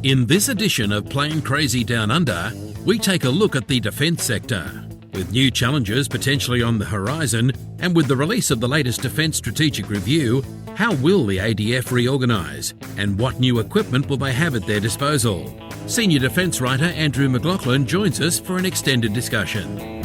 In this edition of Plane Crazy Down Under, we take a look at the defence sector. With new challenges potentially on the horizon, and with the release of the latest Defence Strategic Review, how will the ADF reorganise, and what new equipment will they have at their disposal? Senior Defence writer Andrew McLaughlin joins us for an extended discussion.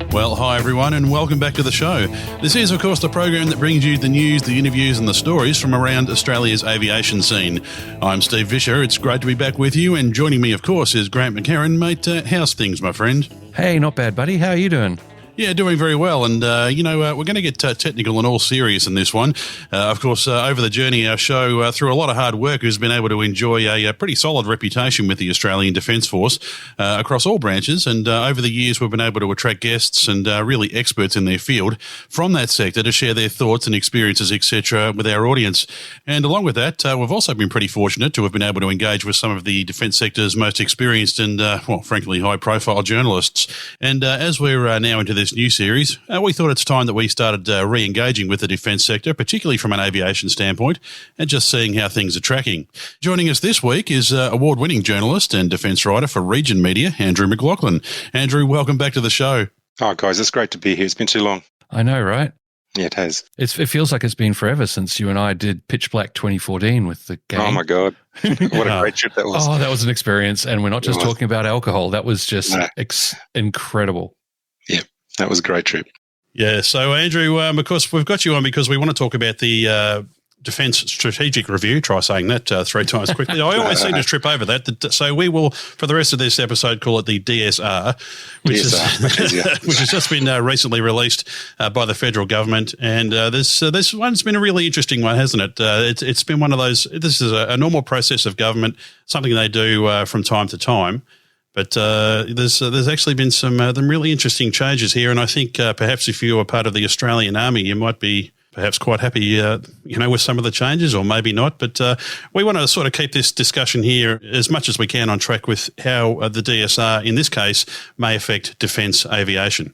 Well, hi everyone and welcome back to the show. This is, of course, the program that brings you the news, the interviews and the stories from around Australia's aviation scene. I'm Steve Vischer. It's great to be back with you, and joining me, of course, is Grant McCarran. Mate, how's things, my friend? Hey, not bad, buddy. How are you doing? Yeah, doing very well. And, we're going to get technical and all serious in this one. Of course, over the journey, our show, through a lot of hard work, has been able to enjoy a pretty solid reputation with the Australian Defence Force across all branches. And over the years, we've been able to attract guests and really experts in their field from that sector to share their thoughts and experiences, etc., with our audience. And along with that, we've also been pretty fortunate to have been able to engage with some of the defence sector's most experienced and, frankly, high-profile journalists. And as we're now into this new series, we thought it's time that we started re-engaging with the defence sector, particularly from an aviation standpoint, and just seeing how things are tracking. Joining us this week is award-winning journalist and defence writer for Region Media, Andrew McLaughlin. Andrew, welcome back to the show. Oh, guys, it's great to be here. It's been too long. I know, right? Yeah, it has. It feels like it's been forever since you and I did Pitch Black 2014 with the gang. Oh, my God. What a great trip that was. Oh, that was an experience. And we're not just talking about alcohol. That was just incredible. Yeah, that was a great trip. Yeah, so Andrew, of course, we've got you on because we want to talk about the Defence Strategic Review. Try saying that 3 times quickly. I always seem to trip over that. So we will, for the rest of this episode, call it the DSR, which has just been recently released by the federal government. And this one's been a really interesting one, hasn't it? It's been one of those. This is a normal process of government, something they do from time to time. But there's actually been some really interesting changes here, and I think perhaps if you were part of the Australian Army, you might be perhaps quite happy, with some of the changes, or maybe not. But we want to sort of keep this discussion here as much as we can on track with how the DSR, in this case, may affect defence aviation.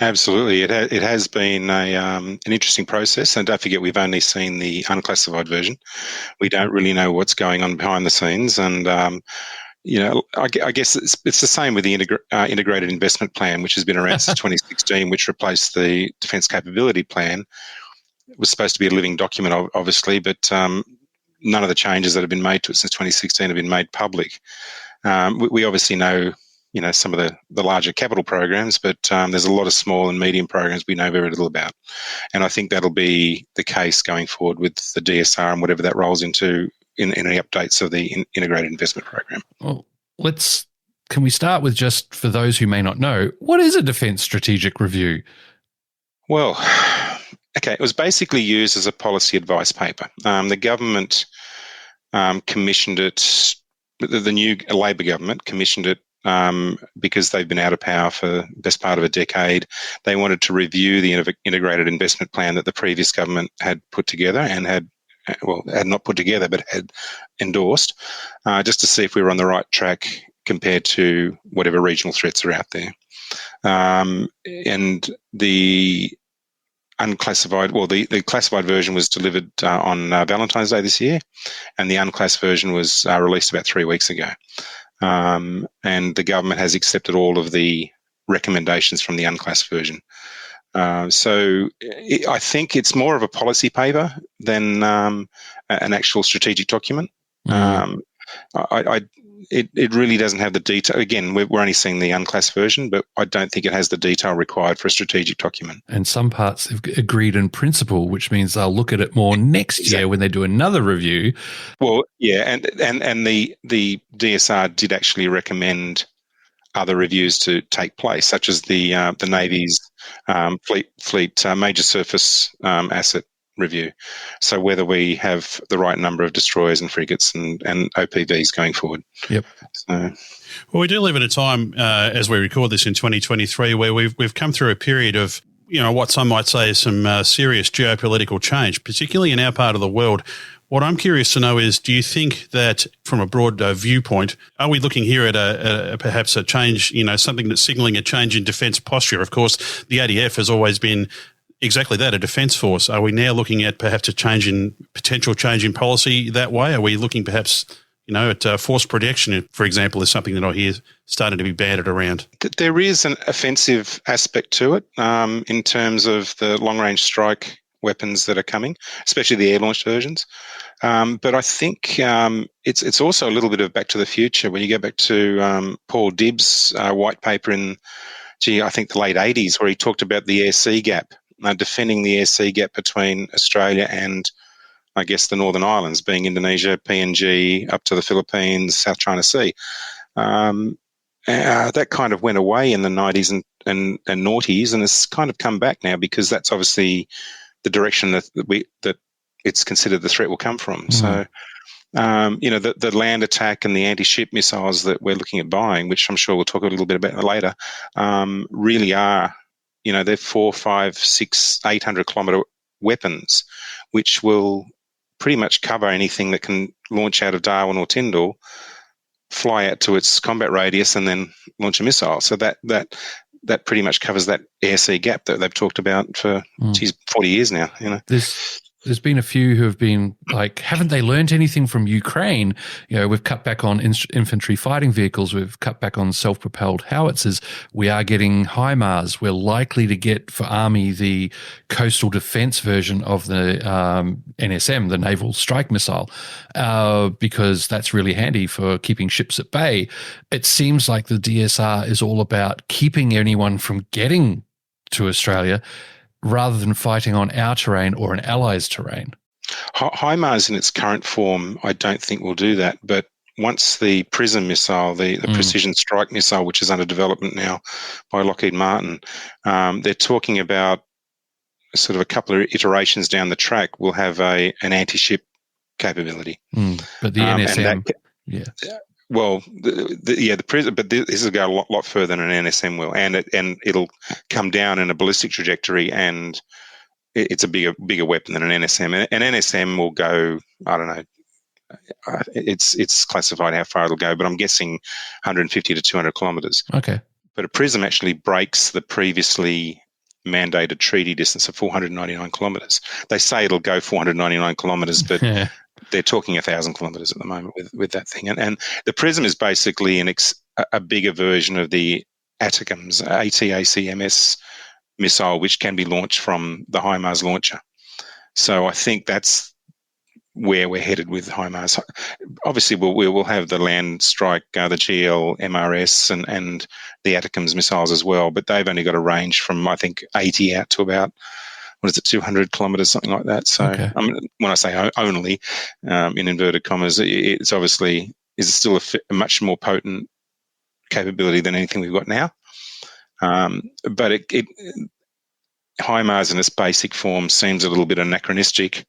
Absolutely. It has been an interesting process, and don't forget we've only seen the unclassified version. We don't really know what's going on behind the scenes, and I guess it's the same with the integrated investment plan, which has been around since 2016, which replaced the Defence Capability Plan. It was supposed to be a living document, obviously, but none of the changes that have been made to it since 2016 have been made public. We obviously know, some of the larger capital programs, but there's a lot of small and medium programs we know very little about. And I think that'll be the case going forward with the DSR and whatever that rolls into in any updates of the integrated investment program. Well, can we start with, just for those who may not know, what is a Defence Strategic Review? Well, okay, it was basically used as a policy advice paper. The government commissioned it, the new Labor government commissioned it because they've been out of power for the best part of a decade. They wanted to review the integrated investment plan that the previous government had put together and had not put together, but had endorsed, just to see if we were on the right track compared to whatever regional threats are out there. And the unclassified, the classified version was delivered on Valentine's Day this year, and the unclassified version was released about 3 weeks ago. And the government has accepted all of the recommendations from the unclassified version. So I think it's more of a policy paper than an actual strategic document. It really doesn't have the detail. Again, we're only seeing the unclassified version, but I don't think it has the detail required for a strategic document. And some parts have agreed in principle, which means they'll look at it more next year when they do another review. Well, yeah, and the DSR did actually recommend other reviews to take place, such as the Navy's fleet major surface asset review. So whether we have the right number of destroyers and frigates and OPVs going forward. Yep. Well, we do live in a time, as we record this in 2023, where we've come through a period of, what some might say is some serious geopolitical change, particularly in our part of the world. What I'm curious to know is, do you think that from a broad viewpoint, are we looking here at perhaps a change, something that's signalling a change in defence posture? Of course, the ADF has always been Exactly that, a defence force. Are we now looking at perhaps potential change in policy that way? Are we looking perhaps, at force protection, for example, is something that I hear starting to be banded around? There is an offensive aspect to it in terms of the long-range strike weapons that are coming, especially the air-launched versions. But I think it's also a little bit of back to the future. When you go back to Paul Dibbs' white paper in, I think the late 80s, where he talked about the air-sea gap, defending the air-sea gap between Australia and, I guess, the Northern Islands, being Indonesia, PNG, up to the Philippines, South China Sea. That kind of went away in the 90s and noughties, and it's kind of come back now because that's obviously the direction that it's considered the threat will come from. Mm. So, the land attack and the anti-ship missiles that we're looking at buying, which I'm sure we'll talk a little bit about later, really are, they're 4, 5, 6, 800 kilometre weapons, which will pretty much cover anything that can launch out of Darwin or Tyndall, fly out to its combat radius, and then launch a missile. So that pretty much covers that air-sea gap that they've talked about for 40 years now. There's been a few who have been like, haven't they learned anything from Ukraine? We've cut back on infantry fighting vehicles. We've cut back on self-propelled howitzers. We are getting HIMARS. We're likely to get for Army the coastal defence version of the NSM, the Naval Strike Missile, because that's really handy for keeping ships at bay. It seems like the DSR is all about keeping anyone from getting to Australia, rather than fighting on our terrain or an ally's terrain. HIMARS in its current form, I don't think will do that. But once the PrSM missile, the precision strike missile, which is under development now by Lockheed Martin, they're talking about sort of a couple of iterations down the track will have an anti-ship capability. But the NSM, Well, the PrSM, but this will go a lot further than an NSM will, and it'll come down in a ballistic trajectory, and it's a bigger weapon than an NSM. An NSM will go, I don't know, it's classified how far it'll go, but I'm guessing 150 to 200 kilometres. Okay. But a PrSM actually breaks the previously mandated treaty distance of 499 kilometres. They say it'll go 499 kilometres, but they're talking 1,000 kilometres at the moment with that thing. And the PrSM is basically a bigger version of the ATACMS, ATACMS missile, which can be launched from the HIMARS launcher. So I think that's where we're headed with HIMARS. Obviously, we'll have the land strike, the GL, MRS, and the ATACMS missiles as well, but they've only got a range from, I think, 80 out to about 200 kilometres, something like that. So when I say only, in inverted commas, it's obviously is still a much more potent capability than anything we've got now. But HIMARS in its basic form seems a little bit anachronistic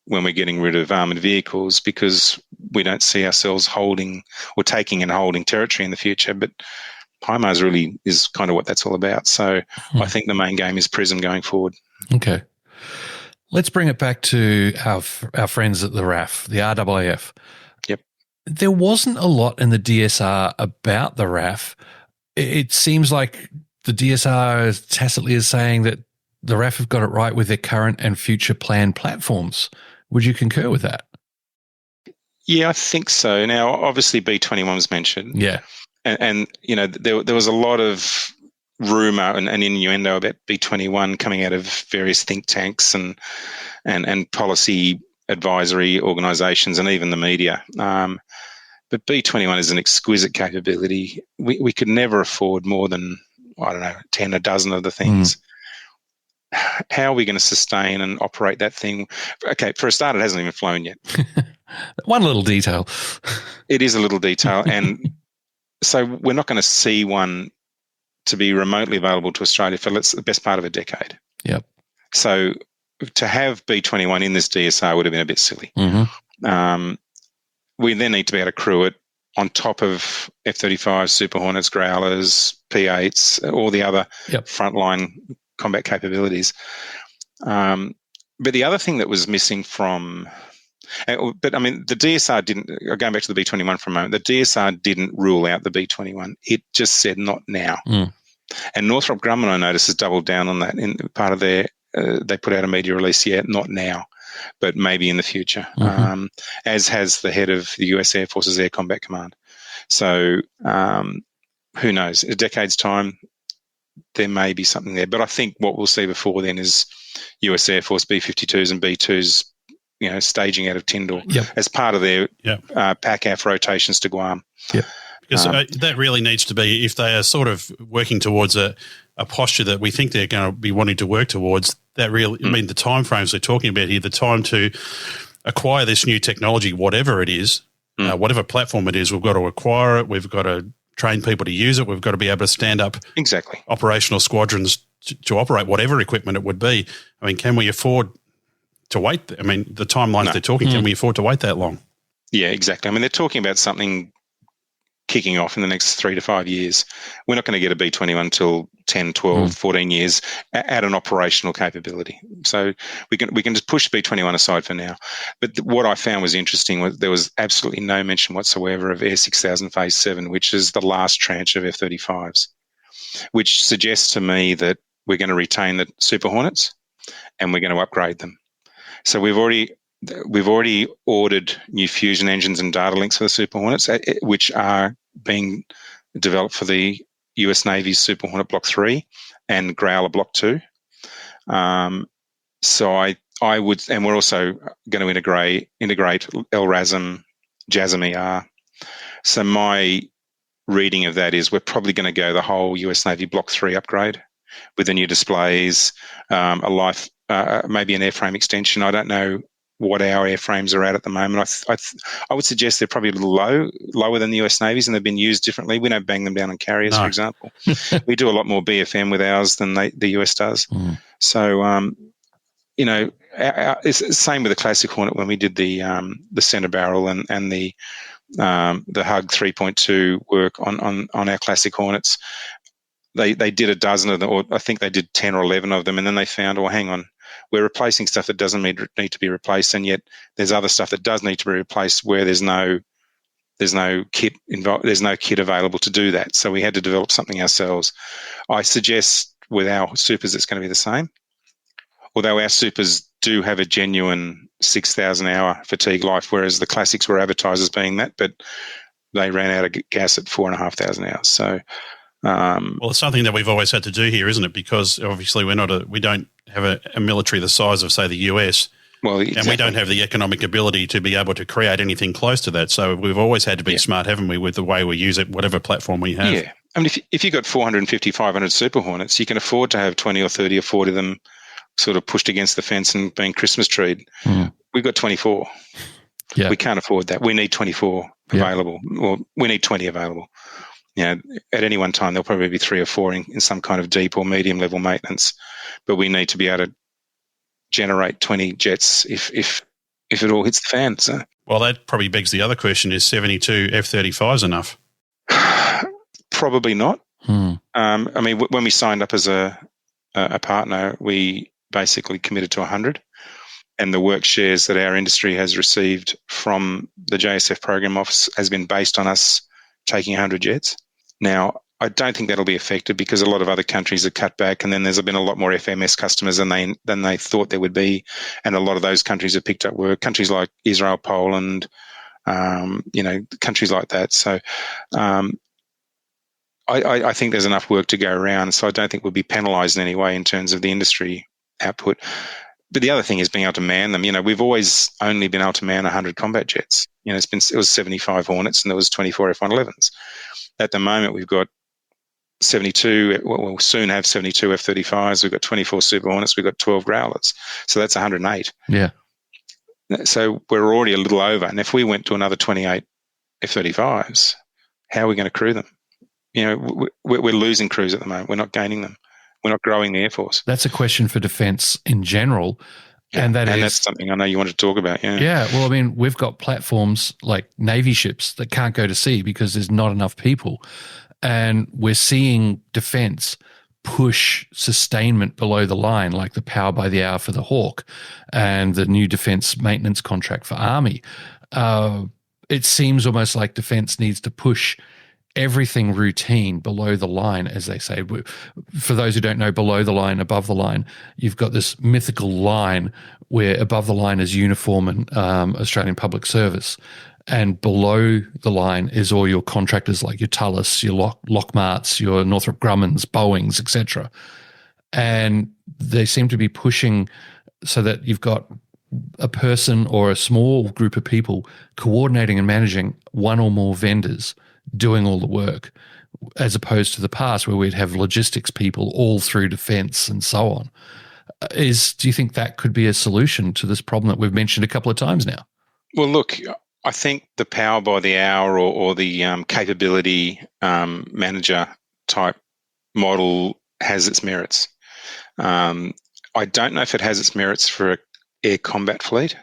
when we're getting rid of armoured vehicles, because we don't see ourselves holding or taking and holding territory in the future. But HIMARS really is kind of what that's all about. So I think the main game is PrSM going forward. Okay. Let's bring it back to our friends at the RAAF, the RAAF. Yep. There wasn't a lot in the DSR about the RAAF. It seems like the DSR tacitly is saying that the RAAF have got it right with their current and future planned platforms. Would you concur with that? Yeah, I think so. Now, obviously, B-21 was mentioned. Yeah. And there was a lot of rumour and innuendo about B-21 coming out of various think tanks and policy advisory organisations and even the media. But B-21 is an exquisite capability. We could never afford more than, 10, a dozen of the things. How are we going to sustain and operate that thing? Okay, for a start, it hasn't even flown yet. One little detail. It is a little detail. And so we're not going to see one to be remotely available to Australia for the best part of a decade. Yep. So to have B-21 in this DSR would have been a bit silly. We then need to be able to crew it on top of F-35, Super Hornets, Growlers, P-8s, all the other frontline combat capabilities. But the other thing that was missing from... But, I mean, the DSR didn't... Going back to the B-21 for a moment, the DSR didn't rule out the B-21. It just said not now. And Northrop Grumman, I noticed, has doubled down on that in part of their they put out a media release yet, not now, but maybe in the future, as has the head of the US Air Force's Air Combat Command. So who knows? In a decade's time, there may be something there. But I think what we'll see before then is US Air Force B-52s and B-2s, staging out of Tyndall as part of their PACAF rotations to Guam. Yeah. Because that really needs to be, if they are sort of working towards a posture that we think they're going to be wanting to work towards, that really, I mean, the timeframes they're talking about here, the time to acquire this new technology, whatever it is, whatever platform it is, we've got to acquire it, we've got to train people to use it, we've got to be able to stand up operational squadrons to operate whatever equipment it would be. I mean, can we afford to wait? I mean, the timelines they're talking, can we afford to wait that long? Yeah, exactly. I mean, they're talking about something kicking off in the next 3 to 5 years. We're not going to get a B-21 until 10, 12, 14 years at an operational capability. So we can just push B-21 aside for now. But what I found was interesting was there was absolutely no mention whatsoever of Air 6000 Phase 7, which is the last tranche of F-35s, which suggests to me that we're going to retain the Super Hornets and we're going to upgrade them. So we've already ordered new fusion engines and data links for the Super Hornets, which are being developed for the US Navy's Super Hornet Block 3 and Growler Block 2. So I would, and we're also going to integrate LRASM, JASM-ER. So my reading of that is we're probably going to go the whole US Navy Block 3 upgrade with the new displays, maybe an airframe extension. I don't know what our airframes are at the moment. I would suggest they're probably a little lower than the US Navy's, and they've been used differently. We don't bang them down on carriers, for example. We do a lot more BFM with ours than the US does. So, it's the same with the Classic Hornet when we did the center barrel and the HUG 3.2 work on our Classic Hornets. They did a dozen of them, or I think they did 10 or 11 of them, and then they found, oh, hang on, we're replacing stuff that doesn't need to be replaced, and yet there's other stuff that does need to be replaced where there's no kit involved, there's no kit available to do that. So we had to develop something ourselves. I suggest with our Supers it's going to be the same, although our Supers do have a genuine 6,000 hour fatigue life, whereas the Classics were advertised as being that, but they ran out of gas at 4,500 hours. So. Well, it's something that we've always had to do here, isn't it? Because obviously we don't have a military the size of, say, the US. Well, exactly. And we don't have the economic ability to be able to create anything close to that. So we've always had to be smart, haven't we, with the way we use it, whatever platform we have. Yeah. I mean, if you've got 450, 500 Super Hornets, you can afford to have 20 or 30 or 40 of them sort of pushed against the fence and being Christmas treed. We've got 24. Yeah. We can't afford that. We need 24 available. Well, we need 20 available. At any one time, there'll probably be 3 or 4 in some kind of deep or medium level maintenance, but we need to be able to generate 20 jets if it all hits the fan. So, well, that probably begs the other question: is 72 F-35s enough? Probably not. I mean, when we signed up as a partner, we basically committed to 100, and the work shares that our industry has received from the JSF program office has been based on us taking 100 jets. Now, I don't think that'll be affected because a lot of other countries have cut back, and then there's been a lot more FMS customers than they thought there would be, and a lot of those countries have picked up work. Countries like Israel, Poland, countries like that. So, I think there's enough work to go around. So I don't think we'll be penalised in any way in terms of the industry output. But the other thing is being able to man them. We've always only been able to man 100 combat jets. It was 75 Hornets and there was 24 F-111s. At the moment, we've got 72. We'll soon have 72 F-35s. We've got 24 Super Hornets. We've got 12 Growlers. So that's 108. Yeah. So we're already a little over. And if we went to another 28 F-35s, how are we going to crew them? We're losing crews at the moment. We're not gaining them. We're not growing the Air Force. That's a question for defence in general. Yeah, and that's something I know you want to talk about, yeah. Yeah, well, I mean, we've got platforms like Navy ships that can't go to sea because there's not enough people. And we're seeing defence push sustainment below the line, like the power by the hour for the Hawk and the new defence maintenance contract for Army. It seems almost like defence needs to push everything routine below the line, as they say. For those who don't know, below the line, above the line, you've got this mythical line where above the line is uniform and Australian public service, and below the line is all your contractors like your Tullis, your Lockmarts, your Northrop Grummans, Boeings, etc. And they seem to be pushing so that you've got a person or a small group of people coordinating and managing one or more vendors doing all the work, as opposed to the past where we'd have logistics people all through defence and so on. Do you think that could be a solution to this problem that we've mentioned a couple of times now? Well, look, I think the power by the hour or the capability manager type model has its merits. I don't know if it has its merits for an air combat fleet,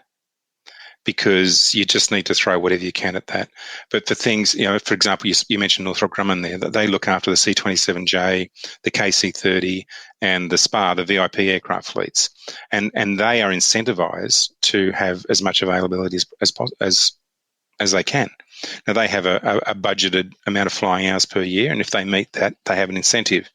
because you just need to throw whatever you can at that. But for things, for example, you mentioned Northrop Grumman there, that they look after the C-27J, the KC-30, and the SPA, the VIP aircraft fleets. And they are incentivised to have as much availability as they can. Now, they have a budgeted amount of flying hours per year, and if they meet that, they have an incentive.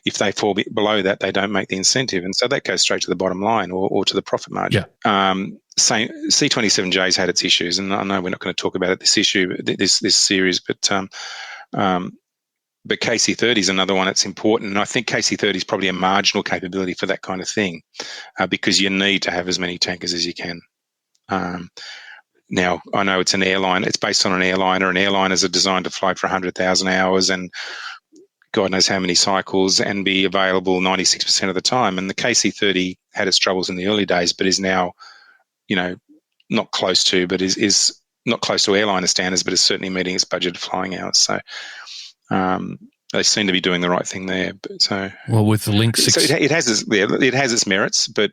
If they fall below that, they don't make the incentive. And so that goes straight to the bottom line or to the profit margin. Yeah. C-27J's had its issues, and I know we're not going to talk about it this series, but KC-30 is another one that's important. And I think KC-30 is probably a marginal capability for that kind of thing, because you need to have as many tankers as you can. Now, I know it's an airline. It's based on an airliner, and airliners are designed to fly for 100,000 hours and God knows how many cycles and be available 96% of the time. And the KC-30 had its troubles in the early days, but is now, not close to, but is not close to airliner standards, but is certainly meeting its budgeted flying hours. So they seem to be doing the right thing there. Well, with the Link 6, so it has its merits, but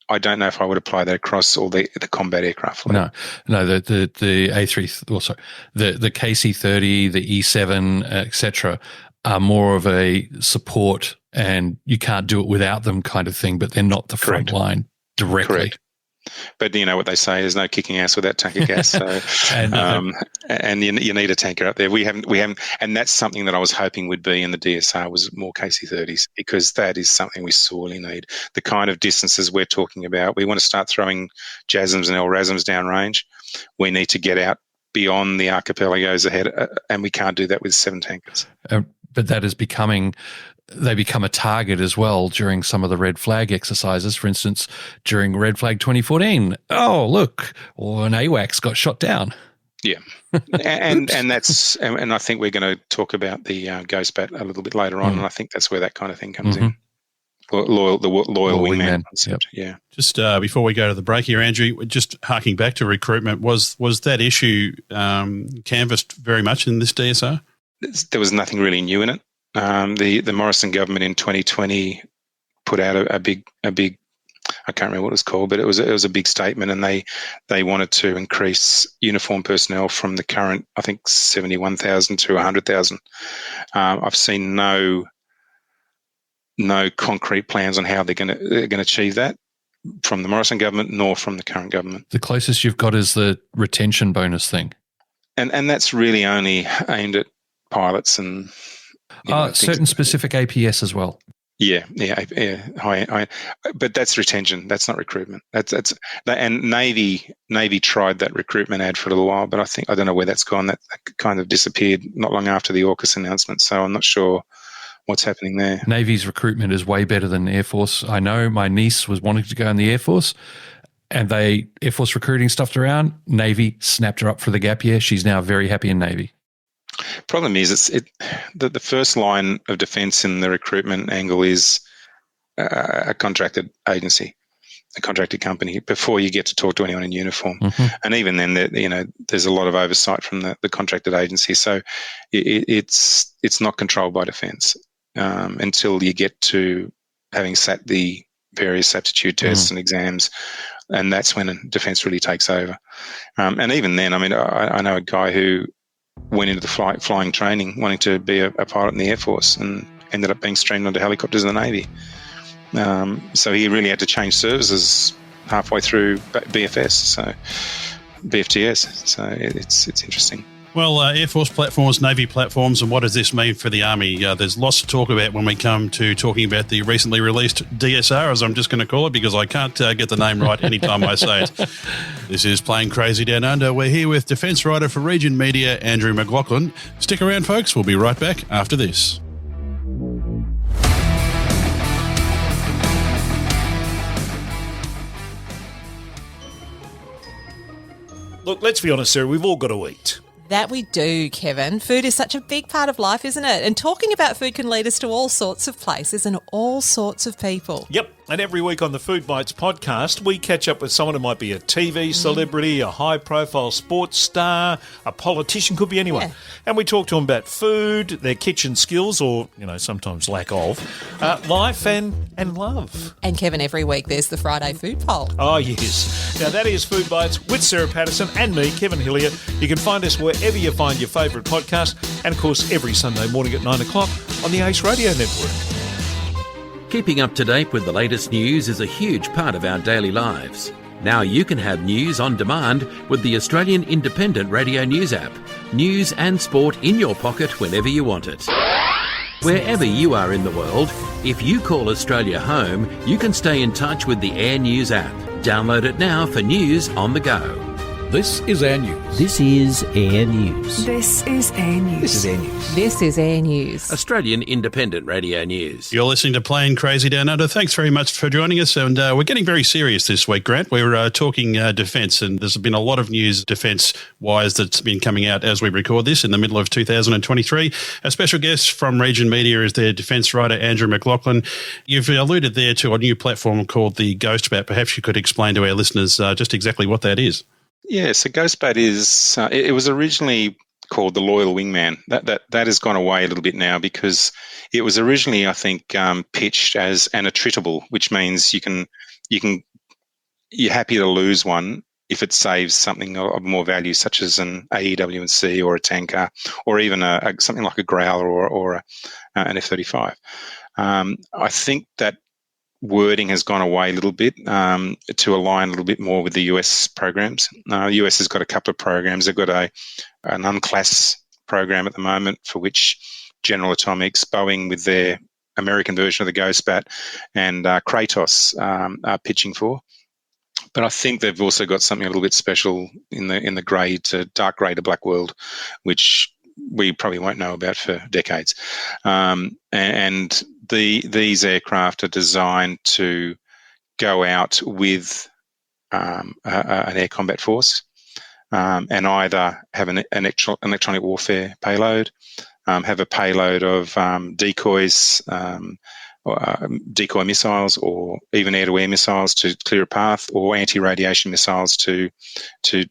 I don't know if I would apply that across all the combat aircraft. No, the A3, the KC-30, the E7, etc., are more of a support, and you can't do it without them kind of thing. But they're not the front line directly. Correct. But you know what they say: there's no kicking ass without tanker gas. So, and you need a tanker up there. We haven't, and that's something that I was hoping would be in the DSR was more KC-30s, because that is something we sorely need. The kind of distances we're talking about, we want to start throwing JASMs and LRASMs downrange. We need to get out beyond the archipelagos ahead, and we can't do that with 7 tankers. But that is they become a target as well during some of the red flag exercises. For instance, during Red Flag 2014, oh, look, or an AWACS got shot down. Yeah. and I think we're going to talk about the Ghostbat a little bit later on, and I think that's where that kind of thing comes in. The loyal wingman concept. Yep. Yeah. Just before we go to the break here, Andrew, just harking back to recruitment, was that issue canvassed very much in this DSR? There was nothing really new in it. The Morrison government in 2020 put out a big I can't remember what it was called, but it was a big statement, and they wanted to increase uniform personnel from the current, I think, 71,000 to 100,000. I've seen no concrete plans on how they're going to achieve that from the Morrison government nor from the current government. The closest you've got is the retention bonus thing, and that's really only aimed at pilots and certain specific APS as well. Yeah. But that's retention. That's not recruitment. And Navy tried that recruitment ad for a little while, but I don't know where that's gone. That kind of disappeared not long after the AUKUS announcement. So I'm not sure what's happening there. Navy's recruitment is way better than Air Force. I know my niece was wanting to go in the Air Force, and Air Force recruiting stuffed around. Navy snapped her up for the gap year. She's now very happy in Navy. Problem is, the first line of defence in the recruitment angle is a contracted agency, a contracted company, before you get to talk to anyone in uniform. And even then, there's a lot of oversight from the contracted agency. So it's not controlled by defence until you get to having sat the various aptitude tests and exams, and that's when defence really takes over. And even then, I know a guy who went into the flying training wanting to be a pilot in the Air Force and ended up being streamed onto helicopters in the Navy. So he really had to change services halfway through BFTS. So it's interesting. Well, Air Force platforms, Navy platforms, and what does this mean for the Army? There's lots to talk about when we come to talking about the recently released DSR, as I'm just going to call it, because I can't get the name right anytime I say it. This is Playing Crazy Down Under. We're here with defence writer for Region Media, Andrew McLaughlin. Stick around, folks. We'll be right back after this. Look, let's be honest, Sarah, we've all got to eat. That we do, Kevin. Food is such a big part of life, isn't it? And talking about food can lead us to all sorts of places and all sorts of people. Yep, and every week on the Food Bites podcast, we catch up with someone who might be a TV celebrity, a high-profile sports star, a politician, could be anyone. Yeah. And we talk to them about food, their kitchen skills, or, sometimes lack of, life and love. And Kevin, every week there's the Friday food poll. Oh, yes. Now, that is Food Bites with Sarah Patterson and me, Kevin Hillier. You can find us wherever you find your favourite podcast, and, of course, every Sunday morning at 9 o'clock on the Ace Radio Network. Keeping up to date with the latest news is a huge part of our daily lives. Now you can have news on demand with the Australian Independent Radio News app. News and sport in your pocket whenever you want it. Wherever you are in the world, if you call Australia home, you can stay in touch with the Air News app. Download it now for news on the go. This is Air News. This is Air News. This is Air News. This is Air News. This is Air News. Australian Independent Radio News. You're listening to Playing Crazy Down Under. Thanks very much for joining us. And we're getting very serious this week, Grant. We're talking defence, and there's been a lot of news defence-wise that's been coming out as we record this in the middle of 2023. A special guest from Region Media is their defence writer, Andrew McLaughlin. You've alluded there to a new platform called the GhostBat. Perhaps you could explain to our listeners just exactly what that is. Yeah, so GhostBat is, it was originally called the Loyal Wingman. That has gone away a little bit now because it was originally, I think, pitched as an attritable, which means you're happy to lose one if it saves something of more value, such as an AEW&C or a tanker, or even something like a Growler or an F-35. I think that wording has gone away a little bit to align a little bit more with the US programs. The US has got a couple of programs. They've got an UNCLAS program at the moment for which General Atomics, Boeing with their American version of the GhostBat, and Kratos are pitching for. But I think they've also got something a little bit special in the grey to dark grey to black world, which we probably won't know about for decades. And these aircraft are designed to go out with an air combat force and either have an electronic warfare payload, have a payload of decoys, decoy missiles, or even air-to-air missiles to clear a path, or anti-radiation missiles to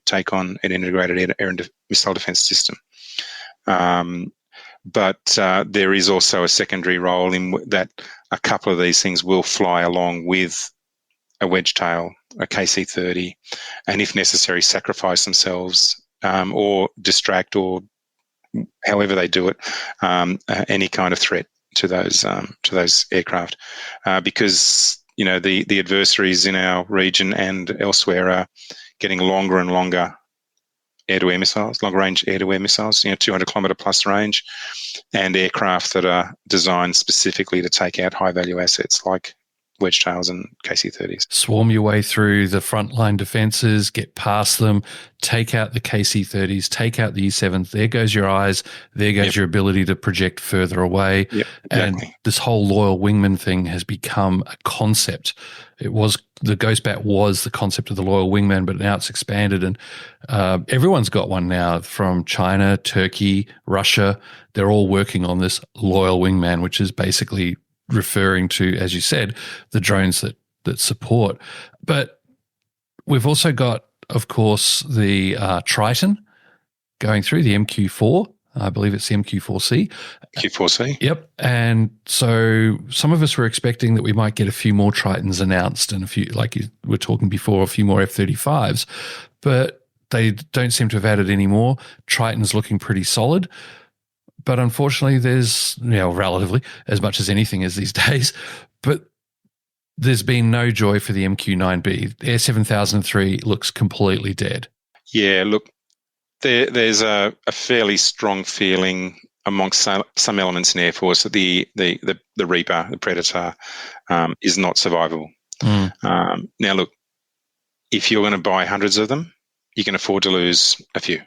take on an integrated air and missile defence system. But there is also a secondary role in that a couple of these things will fly along with a Wedgetail, a KC-30, and if necessary, sacrifice themselves or distract, or however they do it, any kind of threat to those aircraft, because the adversaries in our region and elsewhere are getting longer and longer air-to-air missiles, long-range air-to-air missiles, 200-kilometre plus range, and aircraft that are designed specifically to take out high-value assets like Wedgetails and KC-30s. Swarm your way through the frontline defences, get past them, take out the KC-30s, take out the E-7s. There goes your eyes. There goes your ability to project further away. Yep, exactly. And this whole loyal wingman thing has become a concept. It was the GhostBat was the concept of the loyal wingman, but now it's expanded, and everyone's got one now from China, Turkey, Russia. They're all working on this loyal wingman, which is basically referring to, as you said, the drones that support. But we've also got, of course, the Triton going through, the MQ-4. I believe it's the MQ-4C. MQ-4C? Yep. And so some of us were expecting that we might get a few more Tritons announced and a few, like you were talking before, a few more F-35s. But they don't seem to have added any more. Triton's looking pretty solid. But unfortunately, there's, relatively, as much as anything is these days, but there's been no joy for the MQ-9B. Air 7003 looks completely dead. Yeah, look, There's a fairly strong feeling amongst some elements in Air Force that the Reaper, the Predator, is not survivable. Now, look, if you're going to buy hundreds of them, you can afford to lose a few.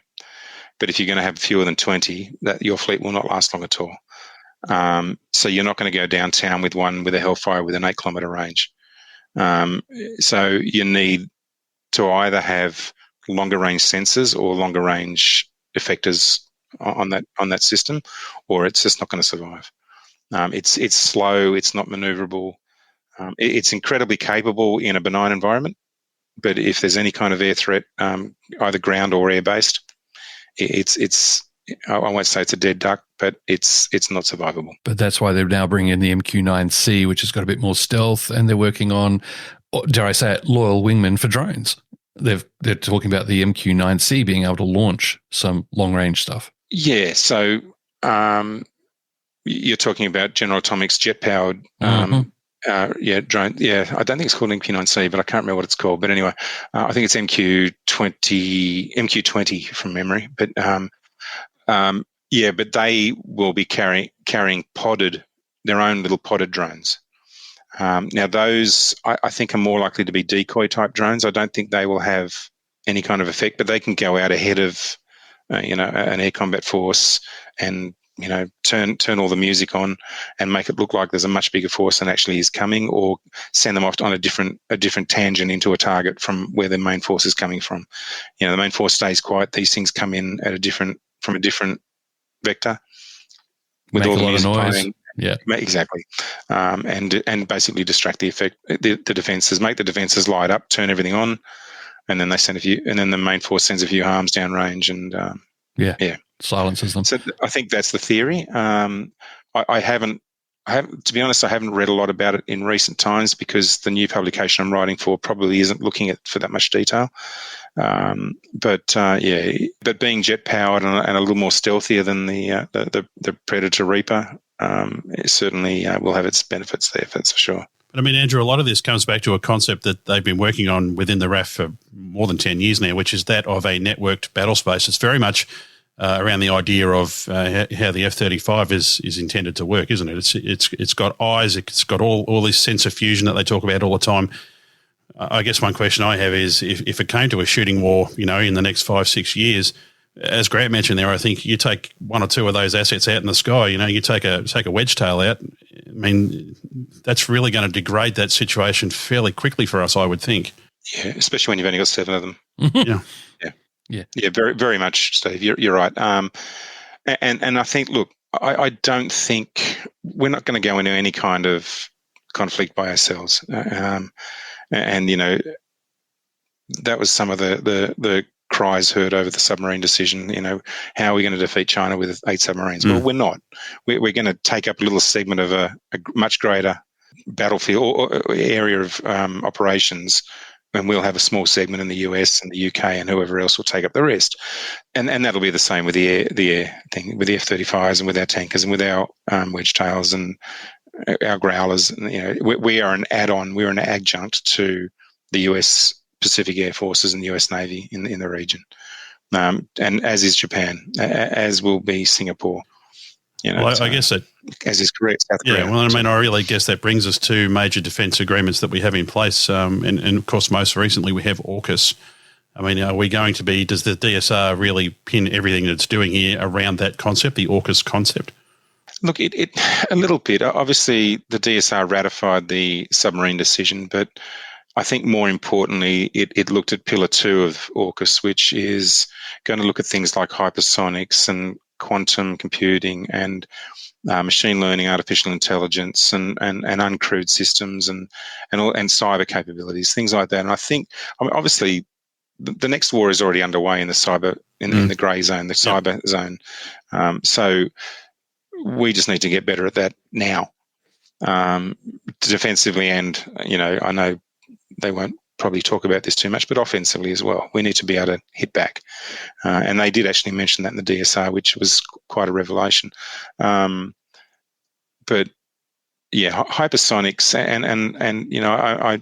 But if you're going to have fewer than 20, that your fleet will not last long at all. So you're not going to go downtown with one with a Hellfire with an 8-kilometre range. So you need to either have longer range sensors or longer range effectors on that system, or it's just not going to survive. It's slow, it's not manoeuvrable. It's incredibly capable in a benign environment, but if there's any kind of air threat, either ground or air-based, I won't say it's a dead duck, but it's not survivable. But that's why they're now bringing in the MQ-9C, which has got a bit more stealth, and they're working on, dare I say it, loyal wingmen for drones. They're talking about the MQ-9C being able to launch some long-range stuff. Yeah, so you're talking about General Atomics jet-powered drone. Yeah, I don't think it's called MQ-9C, but I can't remember what it's called. But anyway, I think it's MQ-20 from memory. But but they will be carrying their own little podded drones. Now, those I think are more likely to be decoy type drones. I don't think they will have any kind of effect, but they can go out ahead of an air combat force and turn all the music on and make it look like there's a much bigger force than actually is coming, or send them off on a different tangent into a target from where the main force is coming from. The main force stays quiet. These things come in from a different vector with make all a the lot music of noise. playing. Yeah, exactly, and basically distract the defences, make the defences light up, turn everything on, and then the main force sends a few harms downrange, and silences them. So I think that's the theory. I haven't, to be honest, I haven't read a lot about it in recent times because the new publication I'm writing for probably isn't looking for that much detail. But being jet powered and a little more stealthier than the Predator Reaper, it certainly will have its benefits there. That's for sure. But I mean, Andrew, a lot of this comes back to a concept that they've been working on within the RAAF for more than 10 years now, which is that of a networked battle space. It's very much around the idea of how the F-35 is intended to work, isn't it? It's got eyes, it's got all this sensor fusion that they talk about all the time. I guess one question I have is if it came to a shooting war, in the next 5-6 years, as Grant mentioned there, I think you take one or two of those assets out in the sky, you take a wedge tail out. I mean, that's really going to degrade that situation fairly quickly for us, I would think. Yeah, especially when you've only got 7 of them. Yeah, very, very much, Steve. You're right. And I think, look, I don't think we're not going to go into any kind of conflict by ourselves. And that was some of the cries heard over the submarine decision. How are we going to defeat China with 8 submarines? Well, we're not. We're going to take up a little segment of a much greater battlefield or area of operations, and we'll have a small segment in the US and the UK, and whoever else will take up the rest. And that'll be the same with the air thing, with the F-35s and with our tankers and with our wedge tails and our growlers. We are an add-on. We're an adjunct to the US Pacific Air Forces and the US Navy in the region, and as is Japan, as will be Singapore. I guess that, as is Korea, South Korea. Yeah, well, I mean, I really guess that brings us to major defence agreements that we have in place, and of course, most recently we have AUKUS. I mean, are we going to be? Does the DSR really pin everything that it's doing here around that concept, the AUKUS concept? Look, it a little bit. Obviously, the DSR ratified the submarine decision, but I think more importantly, it looked at Pillar 2 of AUKUS, which is going to look at things like hypersonics and quantum computing and machine learning, artificial intelligence, and uncrewed systems and cyber capabilities, things like that. And I think, obviously, the next war is already underway in the cyber in the grey zone, the cyber zone. So we just need to get better at that now, defensively, and I know they won't probably talk about this too much, but offensively as well. We need to be able to hit back. And they did actually mention that in the DSR, which was quite a revelation. But hypersonics, and you know,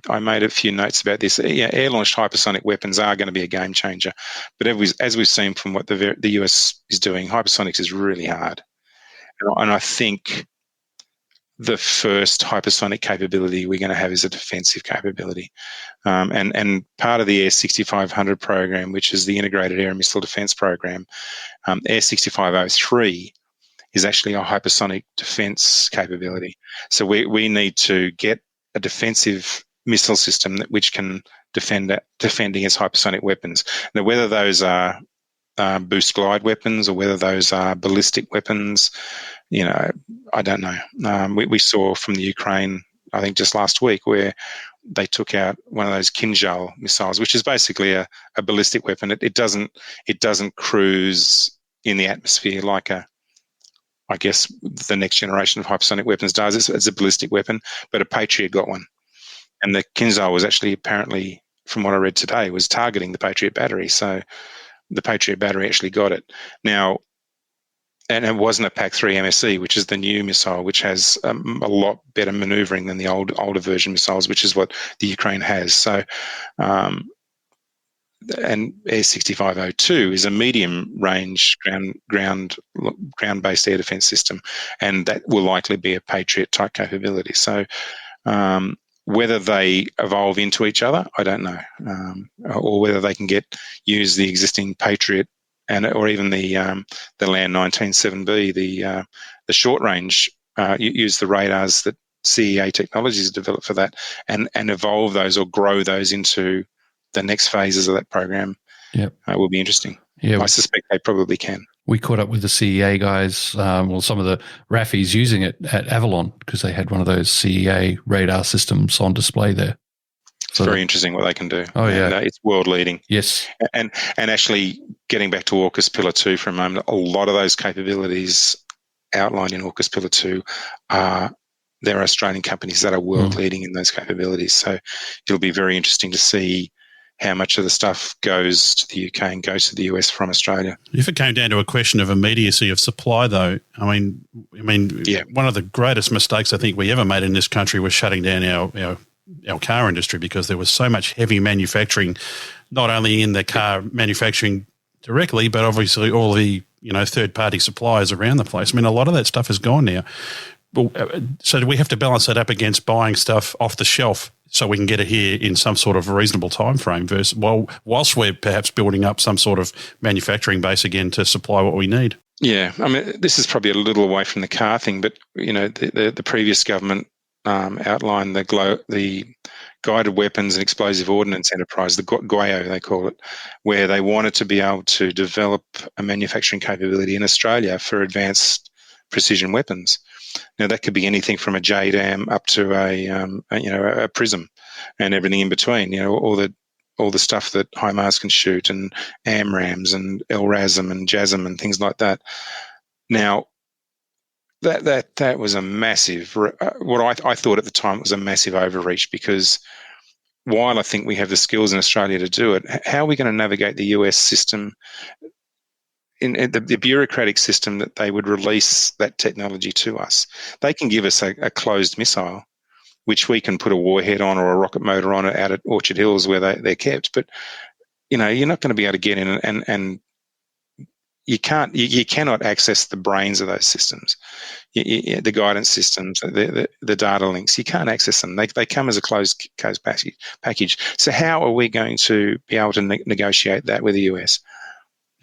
I made a few notes about this. Yeah, air-launched hypersonic weapons are going to be a game changer, but as we've seen from what the US is doing, hypersonics is really hard, and I think the first hypersonic capability we're going to have is a defensive capability, and part of the Air 6500 program, which is the Integrated Air and Missile Defence Program, Air 6503. Is actually a hypersonic defence capability. So we need to get a defensive missile system which can defend against hypersonic weapons. Now, whether those are boost glide weapons or whether those are ballistic weapons, you know, I don't know. We saw from the Ukraine, I think just last week, where they took out one of those Kinjal missiles, which is basically a ballistic weapon. It doesn't cruise in the atmosphere like I guess the next generation of hypersonic weapons does. It's a ballistic weapon, but a Patriot got one. And the Kinzhal was actually, apparently, from what I read today, was targeting the Patriot battery. So the Patriot battery actually got it. Now, and it wasn't a PAC-3 MSE, which is the new missile, which has a lot better manoeuvring than the older version missiles, which is what the Ukraine has. So, and Air 6502 is a medium-range ground-based air defence system, and that will likely be a Patriot-type capability. So whether they evolve into each other, I don't know, or whether they can use the existing Patriot or even the Land 19-7B, the short-range, use the radars that CEA Technologies developed for that, and evolve those or grow those into the next phases of that program. Will be interesting. Yeah, I suspect they probably can. We caught up with the CEA guys, some of the RAAFs using it at Avalon because they had one of those CEA radar systems on display there. It's very interesting what they can do. Oh, yeah. And, it's world leading. Yes. And actually, getting back to AUKUS Pillar 2 for a moment, a lot of those capabilities outlined in AUKUS Pillar 2 there are Australian companies that are world leading in those capabilities. So it'll be very interesting to see how much of the stuff goes to the UK and goes to the US from Australia. If it came down to a question of immediacy of supply, though, I mean, one of the greatest mistakes I think we ever made in this country was shutting down our car industry, because there was so much heavy manufacturing, not only in the car manufacturing directly, but obviously all the third-party suppliers around the place. I mean, a lot of that stuff is gone now. Well, so do we have to balance that up against buying stuff off the shelf so we can get it here in some sort of reasonable time frame versus whilst we're perhaps building up some sort of manufacturing base again to supply what we need? Yeah, I mean, this is probably a little away from the car thing, but the previous government outlined the Guided Weapons and Explosive Ordnance Enterprise, the GWEO they call it, where they wanted to be able to develop a manufacturing capability in Australia for advanced precision weapons. Now, that could be anything from a JDAM up to a prism and everything in between. All the stuff that HIMARS can shoot, and AMRAAMs and LRASM and JASM and things like that. Now, that was a massive. What I thought at the time was a massive overreach, because while I think we have the skills in Australia to do it, how are we going to navigate the US system? In the bureaucratic system that they would release that technology to us. They can give us a closed missile, which we can put a warhead on or a rocket motor on it out at Orchard Hills where they're kept. But, you're not going to be able to get in and you cannot access the brains of those systems, the guidance systems, the data links. You can't access them. They come as a closed package. So how are we going to be able to negotiate that with the US?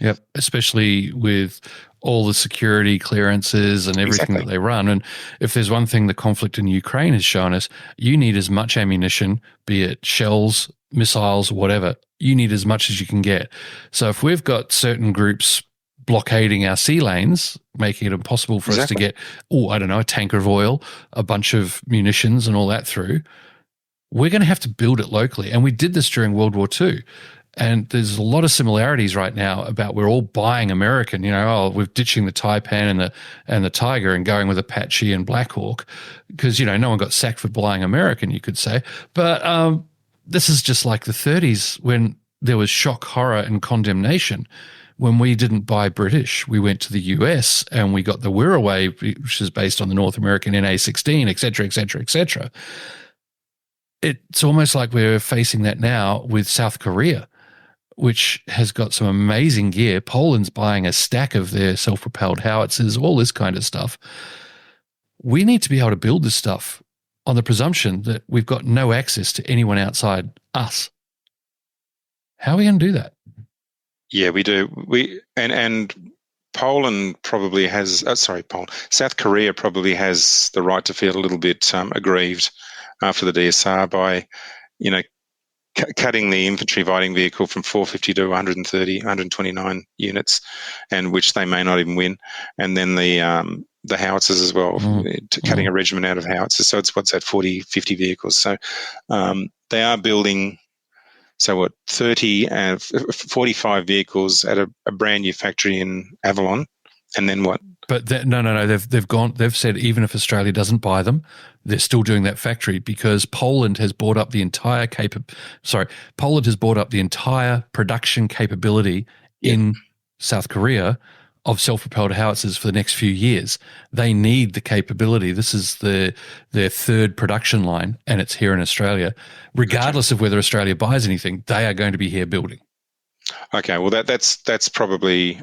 Yep, especially with all the security clearances and everything that they run. And if there's one thing the conflict in Ukraine has shown us, you need as much ammunition, be it shells, missiles, whatever. You need as much as you can get. So if we've got certain groups blockading our sea lanes, making it impossible for us to get, a tanker of oil, a bunch of munitions and all that through, we're going to have to build it locally. And we did this during World War II. And there's a lot of similarities right now about we're all buying American, we're ditching the Taipan and the Tiger and going with Apache and Blackhawk because, no one got sacked for buying American, you could say. But this is just like the 30s when there was shock, horror and condemnation. when we didn't buy British, we went to the US and we got the Wirraway, which is based on the North American NA-16, et cetera, et cetera, et cetera. It's almost like we're facing that now with South Korea, which has got some amazing gear. Poland's buying a stack of their self-propelled howitzers, all this kind of stuff. We need to be able to build this stuff on the presumption that we've got no access to anyone outside us. How are we going to do that? Yeah, we do. And Poland probably has. South Korea probably has the right to feel a little bit aggrieved after the DSR by, cutting the infantry fighting vehicle from 450 to 129 units, and which they may not even win, and then the howitzers as well, cutting a regiment out of howitzers. So it's 40, 50 vehicles. So they are building. So 30 and 45 vehicles at a brand new factory in Avalon, and then what? But no. They've said even if Australia doesn't buy them, they're still doing that factory because Poland has bought up the entire production capability in South Korea of self-propelled howitzers for the next few years. They need the capability. This is their third production line, and it's here in Australia. Regardless of whether Australia buys anything, they are going to be here building. Okay, well that's probably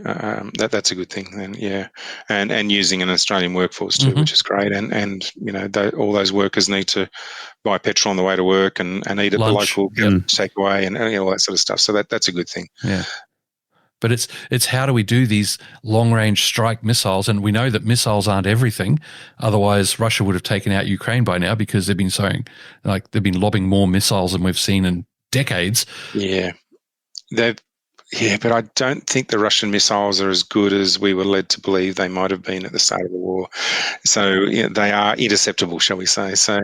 that's a good thing then, yeah, and using an Australian workforce too, which is great, and all those workers need to buy petrol on the way to work and eat at Lunch. the local takeaway and all that sort of stuff. So that's a good thing. Yeah. But it's how do we do these long-range strike missiles? And we know that missiles aren't everything. Otherwise, Russia would have taken out Ukraine by now because they've been they've been lobbing more missiles than we've seen in decades. Yeah, but I don't think the Russian missiles are as good as we were led to believe they might have been at the start of the war. So they are interceptable, shall we say? So,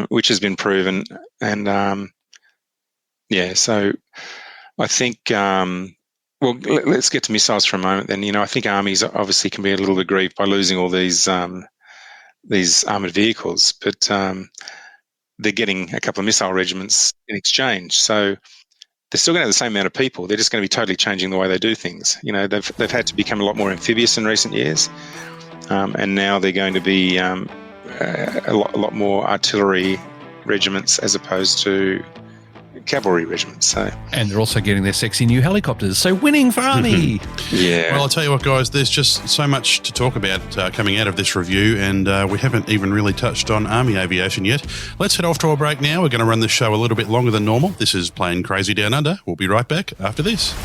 which has been proven, and so I think. Well, let's get to missiles for a moment then. I think armies obviously can be a little bit grieved by losing all these armoured vehicles, but they're getting a couple of missile regiments in exchange. So they're still going to have the same amount of people. They're just going to be totally changing the way they do things. They've had to become a lot more amphibious in recent years, and now they're going to be a lot more artillery regiments as opposed to cavalry regiments. So, and they're also getting their sexy new helicopters. So winning for Army. Yeah. Well, I'll tell you what, guys, there's just so much to talk about coming out of this review, and we haven't even really touched on Army aviation yet. Let's head off to a break now. We're going to run this show a little bit longer than normal. This is Plane Crazy Down Under. We'll be right back after this.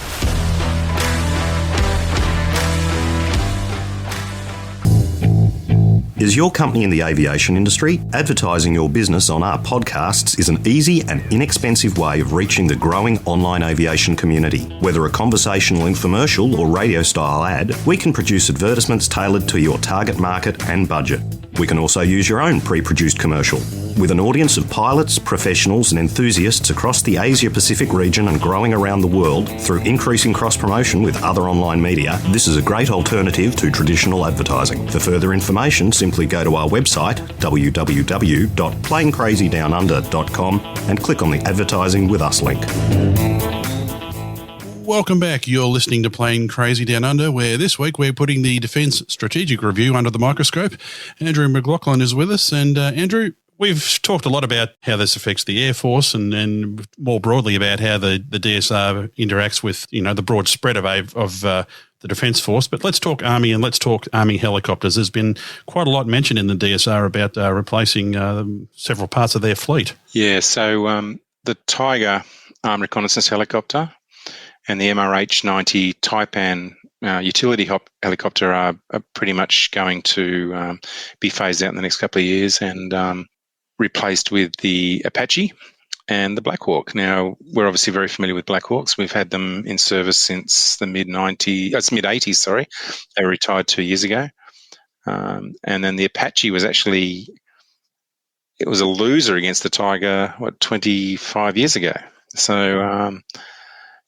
Is your company in the aviation industry? Advertising your business on our podcasts is an easy and inexpensive way of reaching the growing online aviation community. Whether a conversational infomercial or radio-style ad, we can produce advertisements tailored to your target market and budget. We can also use your own pre-produced commercial. With an audience of pilots, professionals and enthusiasts across the Asia-Pacific region and growing around the world through increasing cross-promotion with other online media, this is a great alternative to traditional advertising. For further information, simply go to our website, www.planecrazydownunder.com, and click on the Advertising with Us link. Welcome back. You're listening to Plane Crazy Down Under, where this week we're putting the Defence Strategic Review under the microscope. Andrew McLaughlin is with us. And Andrew, we've talked a lot about how this affects the Air Force and more broadly about how the DSR interacts with, the broad spread of the Defence Force. But let's talk Army and let's talk Army helicopters. There's been quite a lot mentioned in the DSR about replacing several parts of their fleet. Yeah, so the Tiger Armed Reconnaissance Helicopter and the MRH-90 Taipan utility helicopter are pretty much going to be phased out in the next couple of years and replaced with the Apache and the Blackhawk. Now, we're obviously very familiar with Blackhawks. We've had them in service since the mid-80s, sorry. They were retired 2 years ago. And then the Apache was actually, it was a loser against the Tiger, 25 years ago. So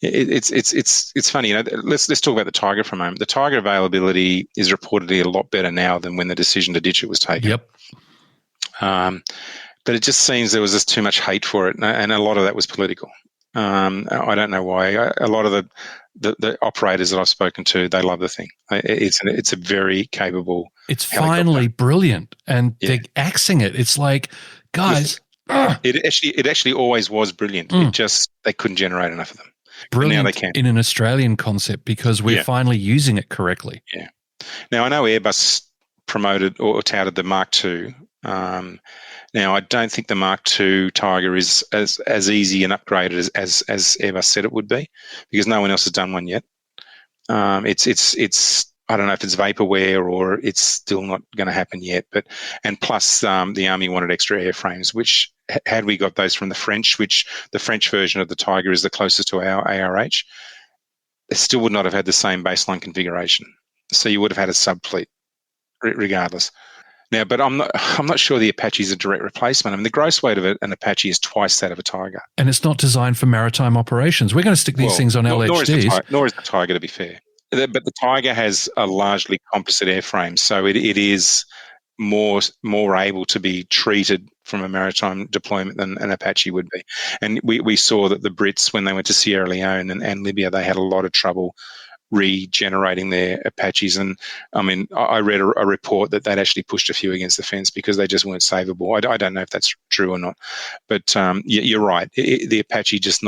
it's funny. Let's talk about the Tiger for a moment. The Tiger availability is reportedly a lot better now than when the decision to ditch it was taken. Yep. But it just seems there was just too much hate for it, and a lot of that was political. I don't know why. A lot of the operators that I've spoken to, they love the thing. It's a very capable. It's helicopter. finally brilliant, and they're axing it. It's like, guys, it actually always was brilliant. It just they couldn't generate enough of them. Brilliant now they can. In an Australian concept because we're finally using it correctly. Yeah. Now I know Airbus promoted or touted the Mark II. Now I don't think the Mark II Tiger is as easy and upgraded as Airbus said it would be, because no one else has done one yet. It's I don't know if it's vaporware or it's still not going to happen yet. And plus the Army wanted extra airframes, which had we got those from the French, which the French version of the Tiger is the closest to our ARH, it still would not have had the same baseline configuration. So you would have had a subfleet regardless. Now, but I'm not sure the Apache is a direct replacement. I mean, the gross weight of an Apache is twice that of a Tiger. And it's not designed for maritime operations. We're going to stick these things on LHDs. Nor is the Tiger, to be fair. But the Tiger has a largely composite airframe, so it is more able to be treated from a maritime deployment than an Apache would be. And we saw that the Brits, when they went to Sierra Leone and Libya, they had a lot of trouble regenerating their Apaches. And I mean, I read a report that they'd actually pushed a few against the fence because they just weren't savable. I don't know if that's true or not, but you're right. The Apache just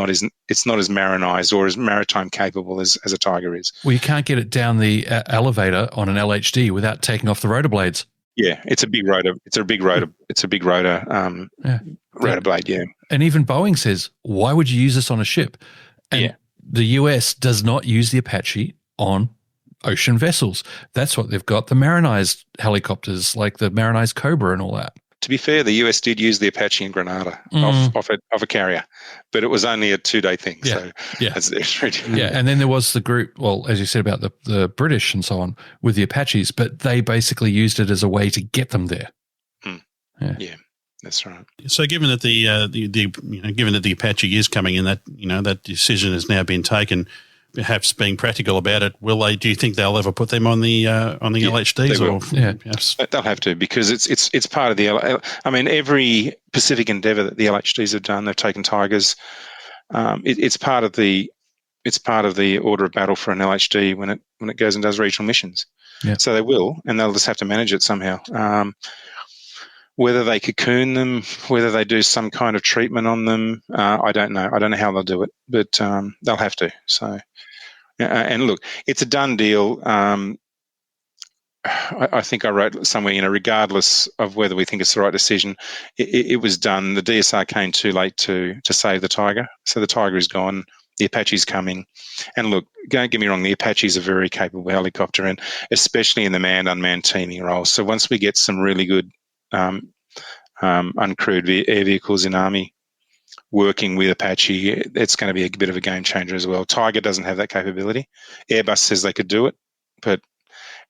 it's not as marinized or as maritime capable as a Tiger is. Well, you can't get it down the elevator on an LHD without taking off the rotor blades. Yeah, it's a big rotor. Rotor blade. Yeah, and even Boeing says, "Why would you use this on a ship?" And the US does not use the Apache on ocean vessels. That's what they've got, the marinized helicopters like the marinized Cobra and all that. To be fair, the US did use the Apache in Grenada off a carrier, but it was only a 2-day thing. So and then there was the group, well, as you said about the British and so on with the Apaches, but they basically used it as a way to get them there. Yeah. That's right. So, given that given that the Apache is coming in, that decision has now been taken. Perhaps being practical about it, do you think they'll ever put them on the LHDs? They will. Perhaps they'll have to, because it's part of the. I mean, every Pacific endeavour that the LHDs have done, they've taken Tigers. It's part of the order of battle for an LHD when it goes and does regional missions. Yeah. So they will, and they'll just have to manage it somehow. Whether they cocoon them, whether they do some kind of treatment on them, I don't know. I don't know how they'll do it, but they'll have to. So, and look, it's a done deal. I think I wrote somewhere, regardless of whether we think it's the right decision, it was done. The DSR came too late to save the Tiger. So the Tiger is gone. The Apache's coming. And look, don't get me wrong, the Apache's a very capable helicopter, and especially in the manned-unmanned teaming role. So once we get some really good uncrewed air vehicles in Army working with Apache, it's going to be a bit of a game changer as well. Tiger doesn't have that capability. Airbus says they could do it, but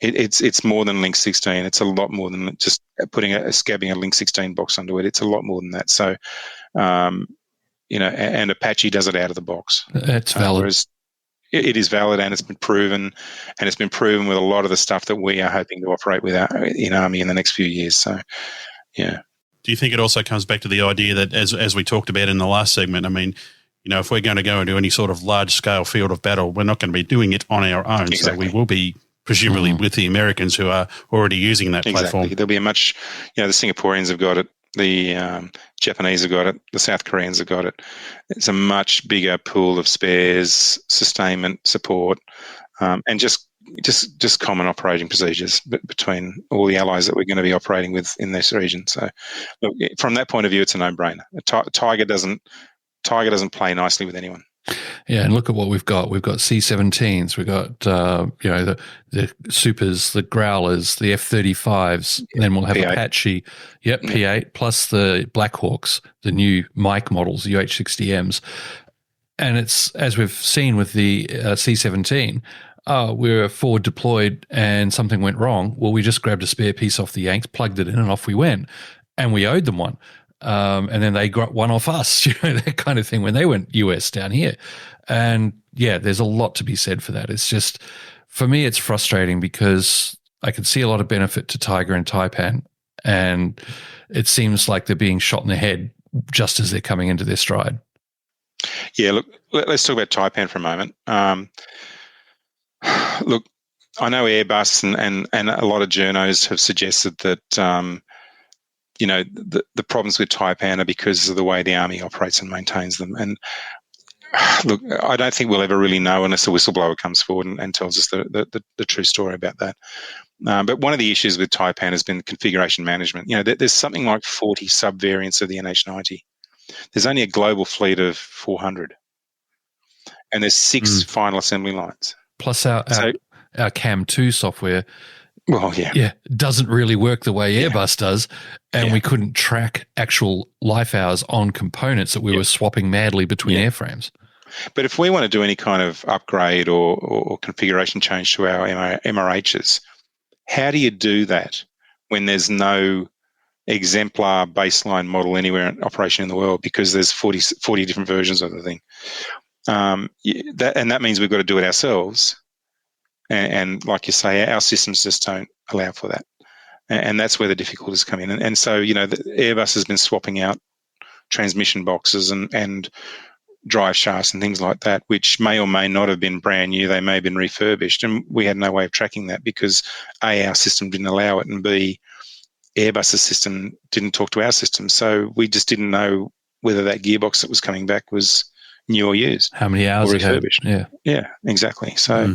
it's more than Link 16. It's a lot more than just scabbing a Link 16 box onto it. It's a lot more than that. So, and Apache does it out of the box. That's valid. Whereas it is valid, and it's been proven, with a lot of the stuff that we are hoping to operate with in Army in the next few years. So, yeah. Do you think it also comes back to the idea that, as we talked about in the last segment, I mean, if we're going to go into any sort of large-scale field of battle, we're not going to be doing it on our own. Exactly. So we will be presumably with the Americans who are already using that platform. There'll be the Singaporeans have got it, the Japanese have got it, the South Koreans have got it. It's a much bigger pool of spares, sustainment, support, and just common operating procedures between all the allies that we're going to be operating with in this region. So, look, from that point of view, it's a no-brainer. Tiger doesn't play nicely with anyone. Yeah, and look at what we've got. We've got C-17s. We've got the Supers, the Growlers, the F-35s. Yeah, then we'll have P8. Apache. Yep, P8 plus the Blackhawks, the new Mike models, the UH-60Ms. And it's, as we've seen with the C-17. We were forward deployed and something went wrong. Well, we just grabbed a spare piece off the Yanks, plugged it in, and off we went. And we owed them one. And then they got one off us, that kind of thing when they went US down here. And yeah, there's a lot to be said for that. It's just, for me, it's frustrating because I can see a lot of benefit to Tiger and Taipan, and it seems like they're being shot in the head just as they're coming into their stride. Yeah, look, let's talk about Taipan for a moment. Look, I know Airbus and a lot of journos have suggested that, the problems with Taipan are because of the way the Army operates and maintains them. And look, I don't think we'll ever really know unless the whistleblower comes forward and tells us the true story about that. But one of the issues with Taipan has been configuration management. There's something like 40 sub-variants of the NH90. There's only a global fleet of 400. And there's 6 final assembly lines. Plus our CAM2 software doesn't really work the way Airbus does, and we couldn't track actual life hours on components that we were swapping madly between airframes. But if we want to do any kind of upgrade or configuration change to our MRHs, how do you do that when there's no exemplar baseline model anywhere in operation in the world, because there's 40 different versions of the thing? That means we've got to do it ourselves. And like you say, our systems just don't allow for that. And that's where the difficulties come in. And so, the Airbus has been swapping out transmission boxes and drive shafts and things like that, which may or may not have been brand new. They may have been refurbished. And we had no way of tracking that because A, our system didn't allow it, and B, Airbus's system didn't talk to our system. So we just didn't know whether that gearbox that was coming back was new or used. How many hours or refurbished. Yeah, exactly. So...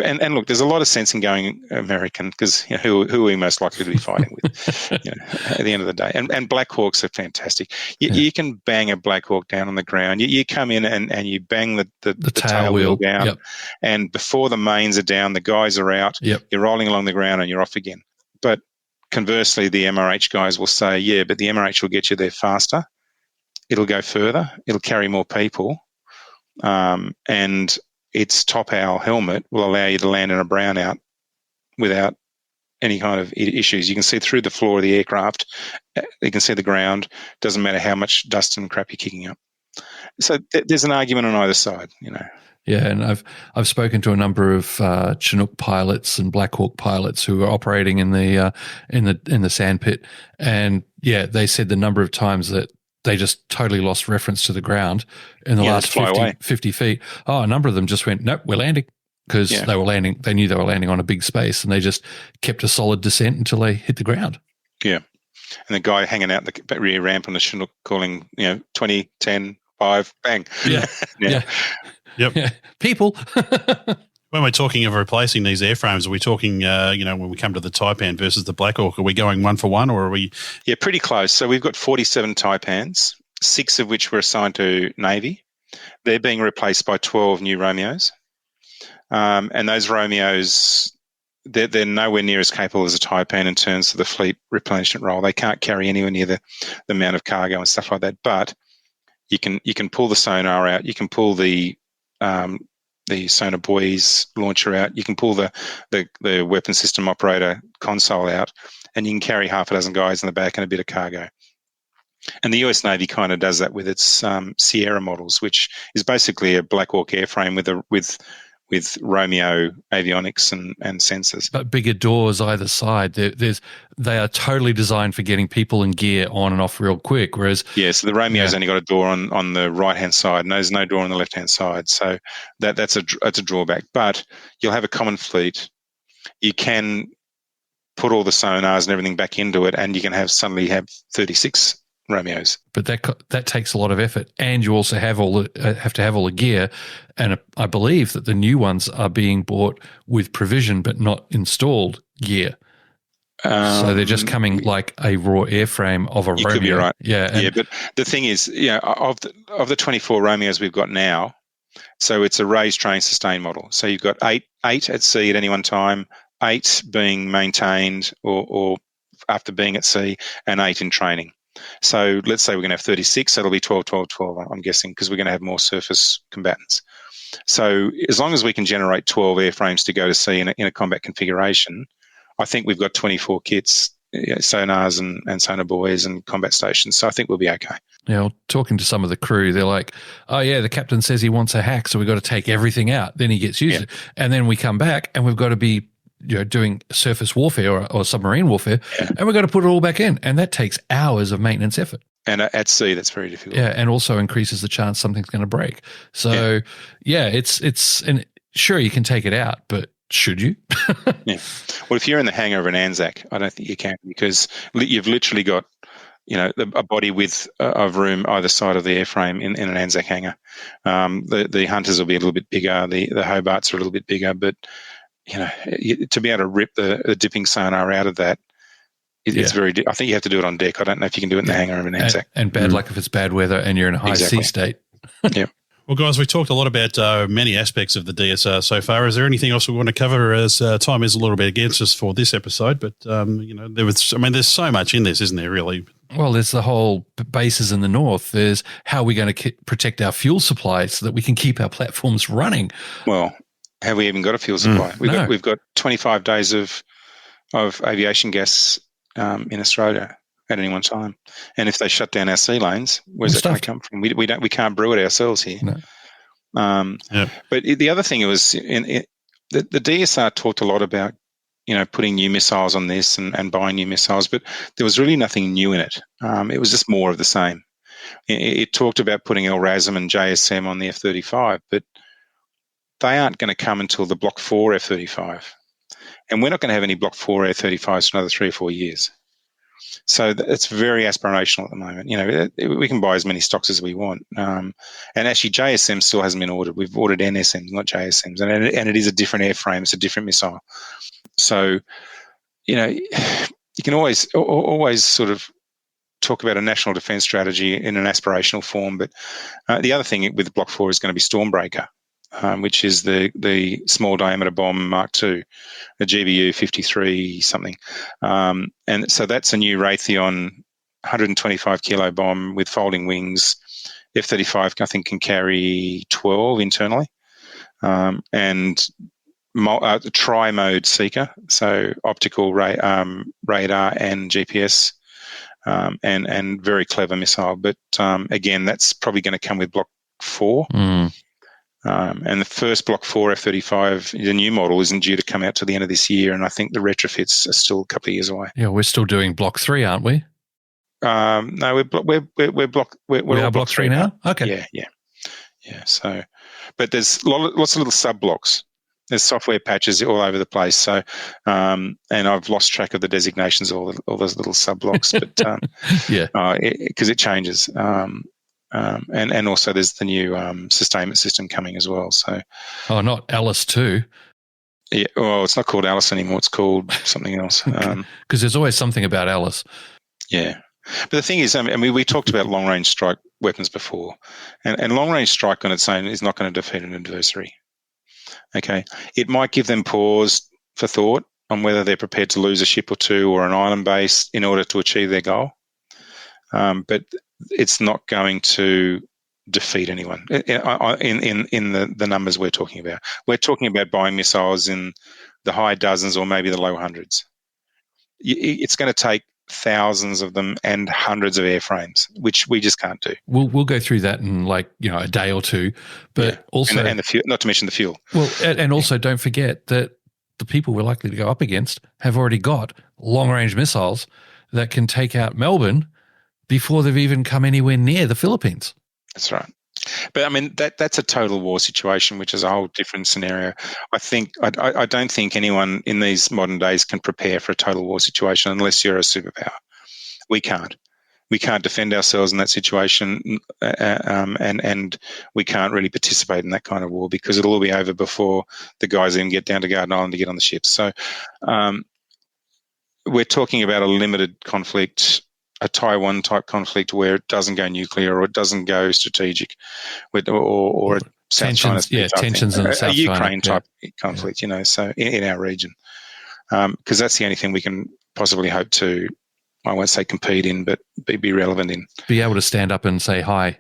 And look, there's a lot of sense in going American because who are we most likely to be fighting with at the end of the day? And Blackhawks are fantastic. You can bang a Blackhawk down on the ground. You come in and you bang the tail wheel down, and before the mains are down, the guys are out. You're rolling along the ground and you're off again. But conversely, the MRH guys will say, but the MRH will get you there faster. It'll go further. It'll carry more people, and its top owl helmet will allow you to land in a brownout without any kind of issues. You can see through the floor of the aircraft. You can see the ground. Doesn't matter how much dust and crap you're kicking up. So there's an argument on either side, Yeah, and I've spoken to a number of Chinook pilots and Blackhawk pilots who are operating in the sandpit, and they said the number of times that they just totally lost reference to the ground in the last 50 feet. Oh, a number of them just went, nope, we're landing, because they knew they were landing on a big space, and they just kept a solid descent until they hit the ground. Yeah. And the guy hanging out the rear ramp on the Chinook calling, 20, 10, 5, bang. Yeah. Yep. Yeah. People. When we're talking of replacing these airframes, are we talking, when we come to the Taipan versus the Blackhawk, are we going one for one, or are we? Yeah, pretty close. So we've got 47 Taipans, 6 of which were assigned to Navy. They're being replaced by 12 new Romeos. And those Romeos, they're nowhere near as capable as a Taipan in terms of the fleet replenishment role. They can't carry anywhere near the amount of cargo and stuff like that. But you can pull the sonar out. You can pull the sonar buoys launcher out. You can pull the weapon system operator console out, and you can carry half a dozen guys in the back and a bit of cargo. And the US Navy kind of does that with its Sierra models, which is basically a Blackhawk airframe with Romeo avionics and sensors. But bigger doors either side. They are totally designed for getting people and gear on and off real quick. Whereas so the Romeo's only got a door on the right hand side, and there's no door on the left hand side. So that's a drawback. But you'll have a common fleet. You can put all the sonars and everything back into it, and you can suddenly have 36 Romeos. But that takes a lot of effort, and you also have to have all the gear. And I believe that the new ones are being bought with provision, but not installed gear. So they're just coming like a raw airframe of a Romeo. Could be right. Yeah, but the thing is, of the 24 Romeos we've got now, so it's a raise, train, sustain model. So you've got eight at sea at any one time, 8 being maintained or after being at sea, and 8 in training. So let's say we're going to have 36, that'll be 12, 12, 12, I'm guessing, because we're going to have more surface combatants. So as long as we can generate 12 airframes to go to sea in a combat configuration, I think we've got 24 kits, sonars and sonar buoys and combat stations. So I think we'll be okay. Yeah, talking to some of the crew, they're like, oh, yeah, the captain says he wants a hack, so we've got to take everything out. Then he gets used to it. And then we come back and we've got to be doing surface warfare or submarine warfare, and we've got to put it all back in. And that takes hours of maintenance effort. And at sea, that's very difficult. Yeah, and also increases the chance something's going to break. So, and sure, you can take it out, but should you? Yeah. Well, if you're in the hangar of an Anzac, I don't think you can, because you've literally got, a body width of room either side of the airframe in an Anzac hangar. The Hunters will be a little bit bigger. The Hobarts are a little bit bigger, but to be able to rip the dipping sonar out of that, it's very. I think you have to do it on deck. I don't know if you can do it in the hangar of an Anzac. And bad luck if it's bad weather and you're in a high sea state. Yeah. Well, guys, we talked a lot about many aspects of the DSR so far. Is there anything else we want to cover, as time is a little bit against us for this episode? But, there's so much in this, isn't there, really? Well, there's the whole bases in the north. There's how are we going to protect our fuel supply so that we can keep our platforms running. Well, have we even got a fuel supply? We've got 25 days of aviation gas in Australia at any one time, and if they shut down our sea lanes, where's that going to come from? We can't brew it ourselves here. No. But the other thing was the DSR talked a lot about putting new missiles on this and buying new missiles, but there was really nothing new in it. It was just more of the same. It talked about putting LRASM and JSM on the F-35, but they aren't going to come until the Block 4 F-35, and we're not going to have any Block 4 F-35s for another 3 or 4 years. So it's very aspirational at the moment. We can buy as many stocks as we want. And actually, JSM still hasn't been ordered. We've ordered NSMs, not JSMs. And it is a different airframe. It's a different missile. So, you can always sort of talk about a national defence strategy in an aspirational form. But the other thing with Block 4 is going to be Stormbreaker, which is the small diameter bomb Mark II, the GBU 53 something. And so that's a new Raytheon 125 kilo bomb with folding wings. F-35, I think, can carry 12 internally. And tri-mode seeker, so optical radar and GPS, and very clever missile. But again, that's probably going to come with Block 4. And the first Block 4 F-35, the new model, isn't due to come out till the end of this year, and I think the retrofits are still a couple of years away. Yeah, we're still doing Block 3, aren't we? No, we're Block 3 now. Okay. Yeah. So, but there's lots of little sub blocks. There's software patches all over the place. So, and I've lost track of the designations of all those little sub blocks, but because it changes. And also there's the new sustainment system coming as well. So, not Alice 2. Yeah, well, it's not called Alice anymore. It's called something else. Because there's always something about Alice. Yeah, but the thing is, we talked about long-range strike weapons before, and long-range strike on its own is not going to defeat an adversary. Okay, it might give them pause for thought on whether they're prepared to lose a ship or two or an island base in order to achieve their goal. But it's not going to defeat anyone in the numbers we're talking about. We're talking about buying missiles in the high dozens or maybe the low hundreds. It's going to take thousands of them and hundreds of airframes, which we just can't do. We'll go through that in a day or two, but also and the fuel, not to mention the fuel. Well, and also don't forget that the people we're likely to go up against have already got long-range missiles that can take out Melbourne before they've even come anywhere near the Philippines. That's right. But that's a total war situation, which is a whole different scenario. I don't think anyone in these modern days can prepare for a total war situation unless you're a superpower. We can't. We can't defend ourselves in that situation, and we can't really participate in that kind of war because it'll all be over before the guys even get down to Garden Island to get on the ships. So we're talking about a limited conflict, a Taiwan type conflict where it doesn't go nuclear or it doesn't go strategic, or a South China tensions in the South China, Ukraine type conflict, so in our region, because that's the only thing we can possibly hope to, I won't say compete in, but be relevant in. Be able to stand up and say hi.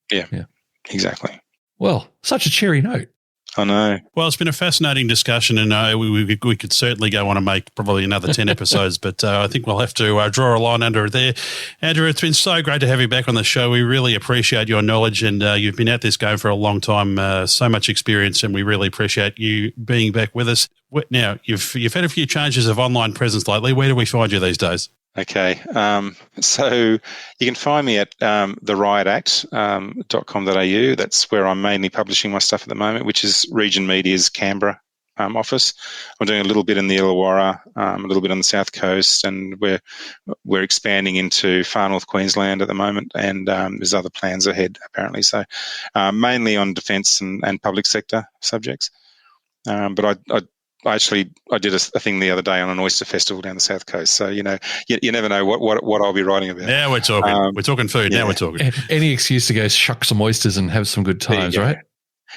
Yeah, exactly. Well, such a cheery note. I know. Well, it's been a fascinating discussion, and we could certainly go on and make probably another 10 episodes, but I think we'll have to draw a line under it there. Andrew, it's been so great to have you back on the show. We really appreciate your knowledge, and you've been at this game for a long time, so much experience, and we really appreciate you being back with us. Now, you've had a few changes of online presence lately. Where do we find you these days? Okay. So you can find me at theriot.com.au. That's where I'm mainly publishing my stuff at the moment, which is Region Media's Canberra office. I'm doing a little bit in the Illawarra, a little bit on the South Coast, and we're expanding into far north Queensland at the moment, and there's other plans ahead apparently. So mainly on defence and public sector subjects. But I did a thing the other day on an oyster festival down the South Coast. So, you never know what I'll be writing about. Now we're talking. We're talking food. Yeah. Now we're talking. Any excuse to go shuck some oysters and have some good times, right?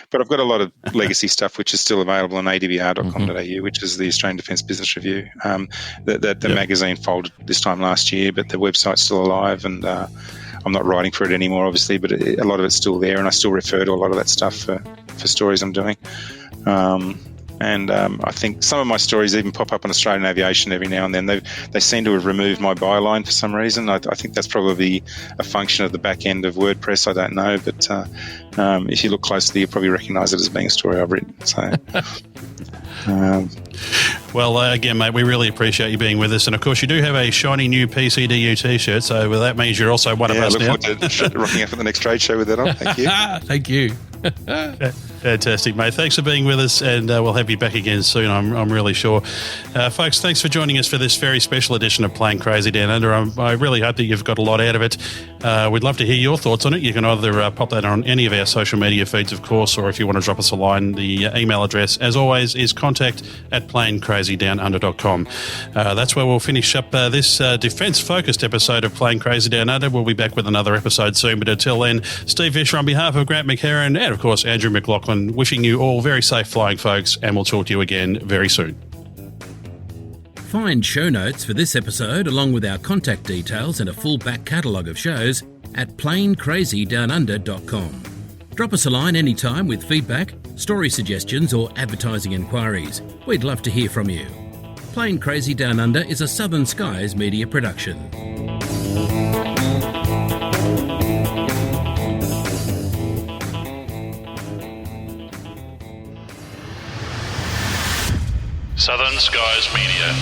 But I've got a lot of legacy stuff which is still available on advr.com.au, which is the Australian Defence Business Review. The magazine folded this time last year, but the website's still alive, and I'm not writing for it anymore, obviously, but a lot of it's still there, and I still refer to a lot of that stuff for stories I'm doing. I think some of my stories even pop up on Australian Aviation every now and then. They seem to have removed my byline for some reason. I think that's probably a function of the back end of WordPress. I don't know, but if you look closely, you'll probably recognise it as being a story I've written. So, well, again, mate, we really appreciate you being with us, and of course, you do have a shiny new PCDU T-shirt, so that means you're also one of us now. I look forward to rocking up at the next trade show with that on. Thank you. Thank you. Fantastic, mate. Thanks for being with us, and we'll have you back again soon, I'm really sure. Folks, thanks for joining us for this very special edition of Plane Crazy Down Under. I really hope that you've got a lot out of it. We'd love to hear your thoughts on it. You can either pop that on any of our social media feeds, of course, or if you want to drop us a line, the email address, as always, is contact@planecrazydownunder.com. That's where we'll finish up this defence-focused episode of Plane Crazy Down Under. We'll be back with another episode soon, but until then, Steve Fisher on behalf of Grant McHerron and, of course, Andrew McLaughlin, wishing you all very safe flying, folks, and we'll talk to you again very soon. Find show notes for this episode, along with our contact details and a full back catalogue of shows, at planecrazydownunder.com. Drop us a line anytime with feedback, story suggestions or advertising inquiries. We'd love to hear from you. Plane Crazy Down Under is a Southern Skies media production. Southern Skies Media.